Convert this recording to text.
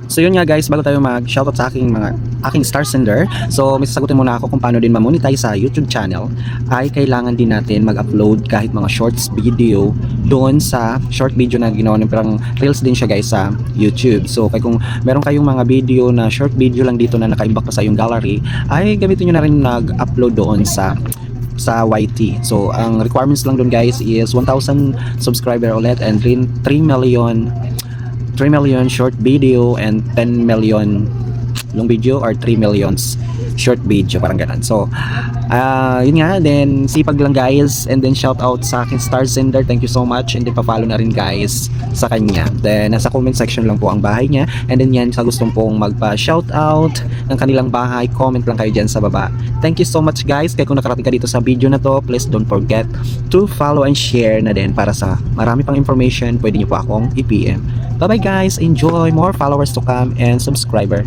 So yun nga guys, bago tayo mag-shoutout sa aking star sender, so may sasagutin muna ako kung paano din ma-monetize sa YouTube channel. Ay kailangan din natin mag-upload kahit mga shorts video doon sa short video na ginawa ng parang reels din siya guys sa YouTube. So kaya kung meron kayong mga video na short video lang dito na nakaimbak pa sa yung gallery, ay gamitin nyo na rin nag-upload doon sa YT. So ang requirements lang doon guys is 1,000 subscriber ulit and 3 million short video and 10 million long video or 3 millions short video, parang ganun. So yun nga, then sipag lang guys, and then shout out sa akin star sender, thank you so much, and then pa-follow na rin guys sa kanya. Then nasa comment section lang po ang bahay niya, and then yan sa gustong pong magpa-shout out ng kanilang bahay, comment lang kayo dyan sa baba. Thank you so much guys. Kaya kung nakarating ka dito sa video na to, please don't forget to follow and share na din para sa marami pang information pwede nyo po akong i-PM. Bye bye guys, enjoy, more followers to come and subscriber.